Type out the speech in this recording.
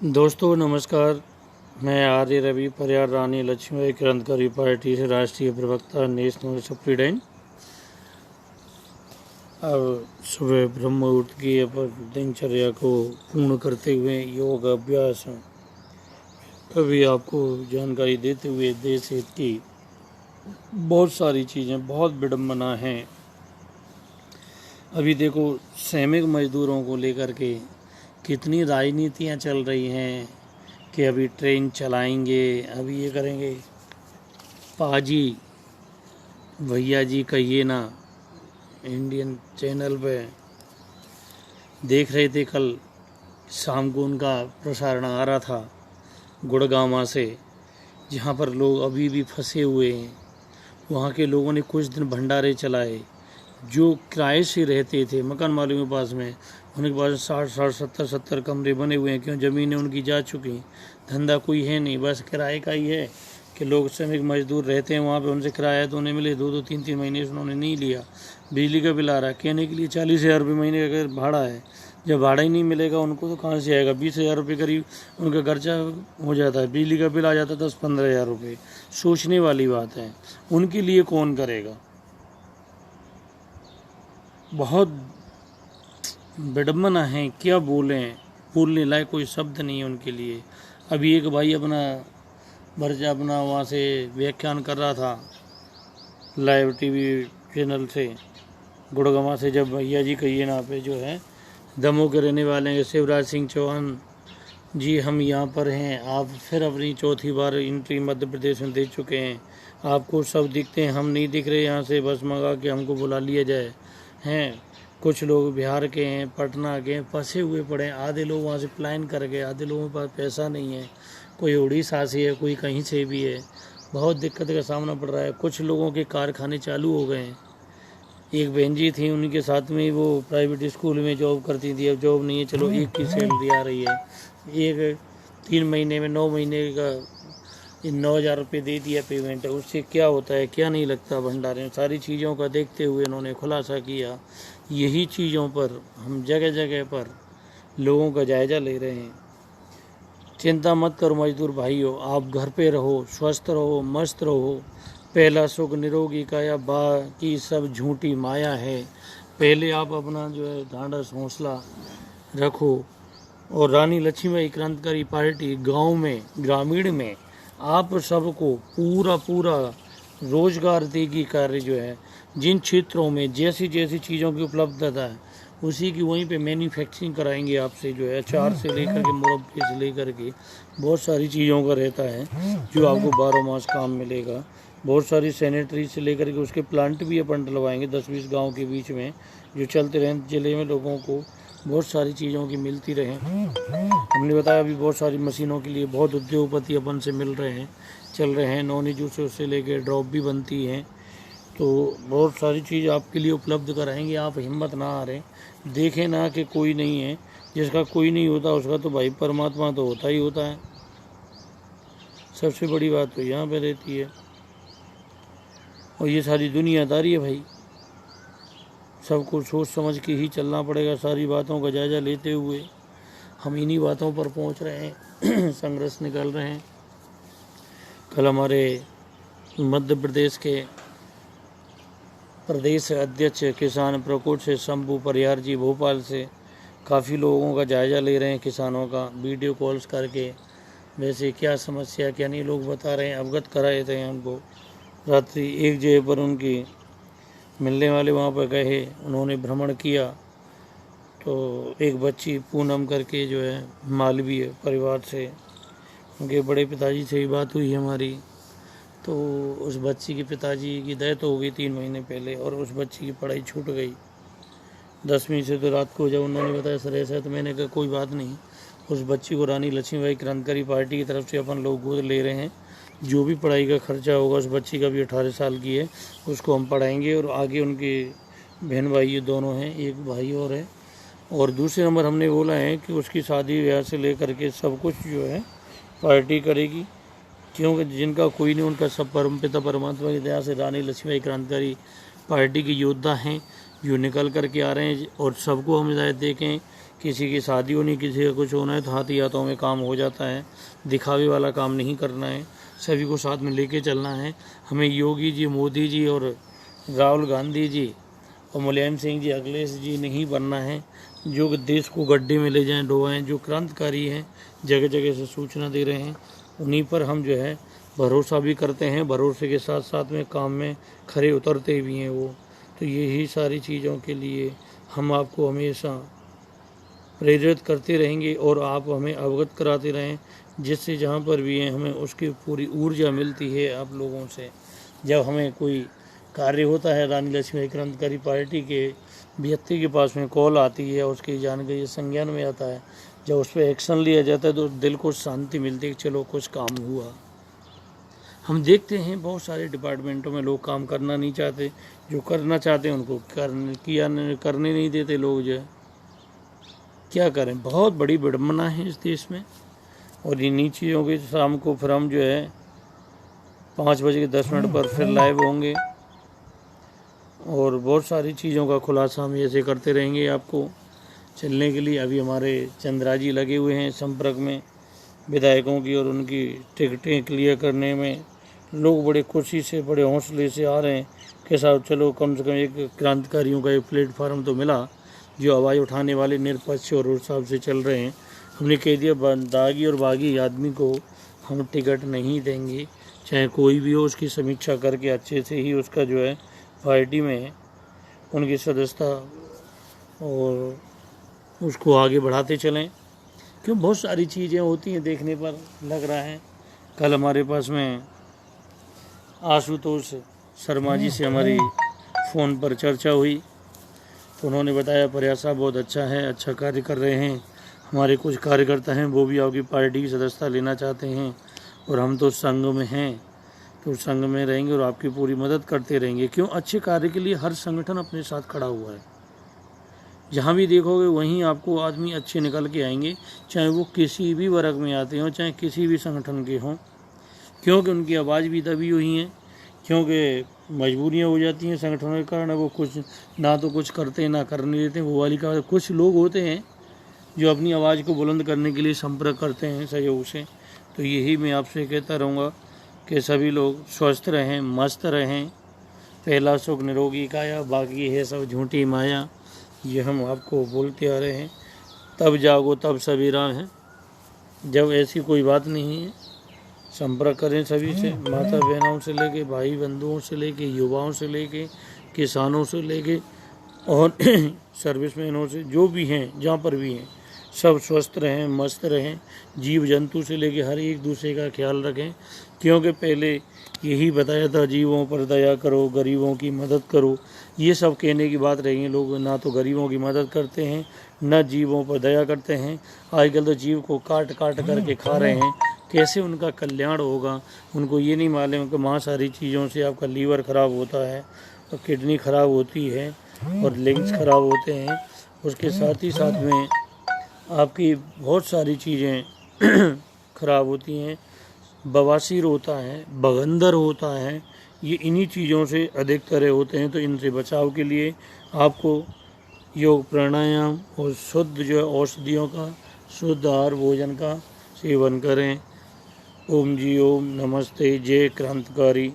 दोस्तों नमस्कार। मैं आर्य रवि परियार रानी लक्ष्मीबाई क्रांतिकारी पार्टी से राष्ट्रीय प्रवक्ता नेशनल सुप्रीडेंट। अब सुबह ब्रह्म मुहूर्त की दिनचर्या को पूर्ण करते हुए योग अभ्यास अभी आपको जानकारी देते हुए देश हित की बहुत सारी चीज़ें, बहुत विडम्बना हैं। अभी देखो, श्रमिक मजदूरों को लेकर के कितनी राजनीतियाँ चल रही हैं कि अभी ट्रेन चलाएंगे, अभी ये करेंगे। पाजी भैया जी कहिए ना, इंडियन चैनल पे देख रहे थे, कल शाम को उनका प्रसारण आ रहा था गुड़गांव से, जहाँ पर लोग अभी भी फंसे हुए हैं। वहाँ के लोगों ने कुछ दिन भंडारे चलाए। जो किराए से रहते थे मकान मालिकों के पास में, उनके पास 60-70 कमरे बने हुए हैं। क्यों? ज़मीनें उनकी जा चुकी, धंधा कोई है नहीं, बस किराए का ही है कि लोग श्रमिक मजदूर रहते हैं वहाँ पे, उनसे किराया तो उन्हें मिले। 2-2 3-3 महीने से उन्होंने नहीं लिया। बिजली का बिल आ रहा है, कहने के लिए 40,000 रुपये महीने का भाड़ा है। जब भाड़ा ही नहीं मिलेगा उनको तो कहाँ से आएगा? 20,000 रुपये करीब उनका खर्चा हो जाता है। बिजली का बिल आ जाता है 10-15,000 रुपये। सोचने वाली बात है, उनके लिए कौन करेगा? बहुत विडम्बना है, क्या बोलें, बोलने लायक कोई शब्द नहीं है उनके लिए। अभी एक भाई अपना वहाँ से व्याख्यान कर रहा था लाइव टीवी चैनल से गुड़गांव से, जब भैया जी कहिए ना पे जो है दमोह के रहने वाले हैं शिवराज सिंह चौहान जी, हम यहाँ पर हैं, आप फिर अपनी चौथी बार एंट्री मध्य प्रदेश में दे चुके हैं, आपको सब दिखते हैं, हम नहीं दिख रहे, यहाँ से बस मंगा के हमको बुला लिया जाए। हैं कुछ लोग बिहार के हैं, पटना के हैं, फंसे हुए पड़े हैं। आधे लोग वहाँ से प्लान कर गए, आधे लोगों के पास पैसा नहीं है, कोई उड़ीसा से है, कोई कहीं से भी है। बहुत दिक्कत का सामना पड़ रहा है। कुछ लोगों के कारखाने चालू हो गए हैं। एक बहन जी थी, उनके साथ में वो प्राइवेट स्कूल में जॉब करती थी, अब जॉब नहीं है, चलो एक की सैलरी आ रही है। एक 3 महीने में 9 महीने का 9,000 रुपये दे दिया पेमेंट। उससे क्या होता है, क्या नहीं लगता भंडारे में। सारी चीज़ों का देखते हुए इन्होंने खुलासा किया। यही चीज़ों पर हम जगह जगह पर लोगों का जायज़ा ले रहे हैं। चिंता मत करो मजदूर भाइयों, आप घर पे रहो, स्वस्थ रहो, मस्त रहो। पहला सुख निरोगी काया, बाकी सब झूठी माया है। पहले आप अपना जो है ढांढस हौसला रखो। और रानी लक्ष्मीबाई क्रांतिकारी पार्टी गांव में, ग्रामीण में आप सबको पूरा रोजगार देगी। कार्य जो है जिन क्षेत्रों में जैसी जैसी चीज़ों की उपलब्धता है उसी की वहीं पे मैन्युफैक्चरिंग कराएंगे आपसे। जो है अचार से लेकर के मुरब्बे से लेकर के बहुत सारी चीज़ों का रहता है जो आपको 12 मास काम मिलेगा। बहुत सारी सैनिटरी से लेकर के उसके प्लांट भी अपन डलवाएंगे 10-20 गाँव के बीच में, जो चलते रहें जिले में, लोगों को बहुत सारी चीज़ों की मिलती रहे। हमने बताया अभी बहुत सारी मशीनों के लिए बहुत उद्योगपति अपन से मिल रहे हैं, चल रहे हैं। नॉन जूस से लेके ड्रॉप भी बनती हैं, तो बहुत सारी चीज़ आपके लिए उपलब्ध कराएंगे। आप हिम्मत ना हारें, देखें ना कि कोई नहीं है। जिसका कोई नहीं होता उसका तो भाई परमात्मा तो होता ही होता है। सबसे बड़ी बात तो यहाँ पे रहती है। और ये सारी दुनियादारी है भाई, सबको सोच समझ के ही चलना पड़ेगा। सारी बातों का जायज़ा लेते हुए हम इन्हीं बातों पर पहुंच रहे हैं, संघर्ष निकाल रहे हैं। कल हमारे मध्य प्रदेश के प्रदेश अध्यक्ष किसान प्रकोष्ठ से शंभू परियार जी भोपाल से काफ़ी लोगों का जायज़ा ले रहे हैं, किसानों का वीडियो कॉल्स करके। वैसे क्या समस्या क्या नहीं लोग बता रहे हैं, अवगत कराए थे हमको। रात्रि 1 बजे पर उनकी मिलने वाले वहाँ पर गए, उन्होंने भ्रमण किया तो एक बच्ची पूनम करके जो है मालवीय परिवार से, उनके बड़े पिताजी से भी बात हुई हमारी। तो उस बच्ची के पिताजी की डेथ हो गई 3 महीने पहले, और उस बच्ची की पढ़ाई छूट गई 10वीं से। तो रात को जब उन्होंने बताया सर ऐसा है, तो मैंने कहा कोई बात नहीं, उस बच्ची को रानी लक्ष्मीबाई क्रांतिकारी पार्टी की तरफ से अपन लोग गोद ले रहे हैं। जो भी पढ़ाई का खर्चा होगा, उस बच्ची का भी 18 साल की है, उसको हम पढ़ाएंगे। और आगे उनके बहन भाई दोनों हैं, एक भाई और है। और दूसरे नंबर हमने बोला है कि उसकी शादी ब्याह से लेकर के सब कुछ जो है पार्टी करेगी, क्योंकि जिनका कोई नहीं उनका सब परमपिता परमात्मा की दया से रानी लक्ष्मीबाई क्रांतिकारी पार्टी के योद्धा हैं जो निकल कर के आ रहे हैं। और सबको हम हिदायत देखें किसी की शादी होनी, किसी का कुछ होना है तो हाथी हाथों में काम हो जाता है। दिखावे वाला काम नहीं करना है, सभी को साथ में लेके चलना है। हमें योगी जी, मोदी जी और राहुल गांधी जी और मुलायम सिंह जी, अखिलेश जी नहीं बनना है, जो देश को गड्ढे में ले जाएं, डुबाएं। जो क्रांतिकारी हैं, जगह जगह से सूचना दे रहे हैं, उन्हीं पर हम जो है भरोसा भी करते हैं। भरोसे के साथ साथ में काम में खरे उतरते भी हैं वो। तो यही सारी चीज़ों के लिए हम आपको हमेशा प्रेरित करते रहेंगे और आप हमें अवगत कराते रहें, जिससे जहाँ पर भी हैं हमें उसकी पूरी ऊर्जा मिलती है आप लोगों से। जब हमें कोई कार्य होता है, रानी लक्ष्मीबाई क्रांतिकारी पार्टी के व्यक्ति के पास में कॉल आती है, उसकी जानकारी संज्ञान में आता है, जब उस पर एक्शन लिया जाता है तो दिल को शांति मिलती है कि चलो कुछ काम हुआ। हम देखते हैं बहुत सारे डिपार्टमेंटों में लोग काम करना नहीं चाहते, जो करना चाहते हैं उनको करने नहीं देते लोग। जो है क्या करें, बहुत बड़ी विडम्बना है इस देश में। और इन्हीं चीज़ों के शाम को फिर हम जो है 5:10 पर फिर लाइव होंगे और बहुत सारी चीज़ों का खुलासा हम ऐसे करते रहेंगे आपको चलने के लिए। अभी हमारे चंद्राजी लगे हुए हैं संपर्क में विधायकों की, और उनकी टिकटें क्लियर करने में लोग बड़े खुशी से, बड़े हौसले से आ रहे हैं कि साहब चलो कम से कम एक क्रांतिकारियों का एक प्लेटफार्म तो मिला, जो आवाज़ उठाने वाले निरपक्ष और हिसाब से चल रहे हैं। हमने कह दिया दागी और बागी आदमी को हम टिकट नहीं देंगे, चाहे कोई भी हो, उसकी समीक्षा करके अच्छे से ही उसका जो है पार्टी में उनकी सदस्यता और उसको आगे बढ़ाते चलें। क्यों, बहुत सारी चीज़ें होती हैं देखने पर लग रहा है। कल हमारे पास में आशुतोष शर्मा जी से हमारी फ़ोन पर चर्चा हुई, तो उन्होंने बताया प्रयास बहुत अच्छा है, अच्छा कार्य कर रहे हैं। हमारे कुछ कार्यकर्ता हैं वो भी आपकी पार्टी की सदस्यता लेना चाहते हैं, और हम तो संघ में हैं, तो संघ में रहेंगे और आपकी पूरी मदद करते रहेंगे। क्यों, अच्छे कार्य के लिए हर संगठन अपने साथ खड़ा हुआ है। जहाँ भी देखोगे वहीं आपको आदमी अच्छे निकल के आएंगे, चाहे वो किसी भी वर्ग में आते हों, चाहे किसी भी संगठन के हों, क्योंकि उनकी आवाज़ भी दबी हुई है। क्योंकि मजबूरियाँ हो जाती हैं संगठनों के कारण, वो कुछ ना तो कुछ करते ना करने देते, वो वाली का। कुछ लोग होते हैं जो अपनी आवाज़ को बुलंद करने के लिए संपर्क करते हैं सहयोग से। तो यही मैं आपसे कहता रहूँगा कि सभी लोग स्वस्थ रहें, मस्त रहें। पहला सुख निरोगी काया, बाकी है सब झूठी माया, ये हम आपको बोलते आ रहे हैं। तब जागो तब सवेरा है, जब ऐसी कोई बात नहीं है। संपर्क करें सभी से, माता बहनों से लेके, भाई बंधुओं से लेके, युवाओं से लेके, किसानों से लेके और सर्विसमैनों से, जो भी हैं जहाँ पर भी हैं, सब स्वस्थ रहें, मस्त रहें। जीव जंतु से लेके हर एक दूसरे का ख्याल रखें, क्योंकि पहले यही बताया था जीवों पर दया करो, गरीबों की मदद करो। ये सब कहने की बात रही है, लोग ना तो गरीबों की मदद करते हैं, न जीवों पर दया करते हैं। आजकल तो जीव को काट काट करके खा रहे हैं, कैसे उनका कल्याण होगा उनको ये नहीं मालूम कि बहुत सारी चीज़ों से आपका लीवर ख़राब होता है और किडनी ख़राब होती है और लिंग्स ख़राब होते हैं। उसके साथ ही साथ में आपकी बहुत सारी चीज़ें ख़राब होती हैं, बवासीर होता है, बगंदर होता है, ये इन्हीं चीज़ों से अधिक तरह होते हैं। तो इनसे बचाव के लिए आपको योग, प्राणायाम और शुद्ध जो है औषधियों का, शुद्ध आहार भोजन का सेवन करें। ओम जी ओम, नमस्ते, जय क्रांतिकारी।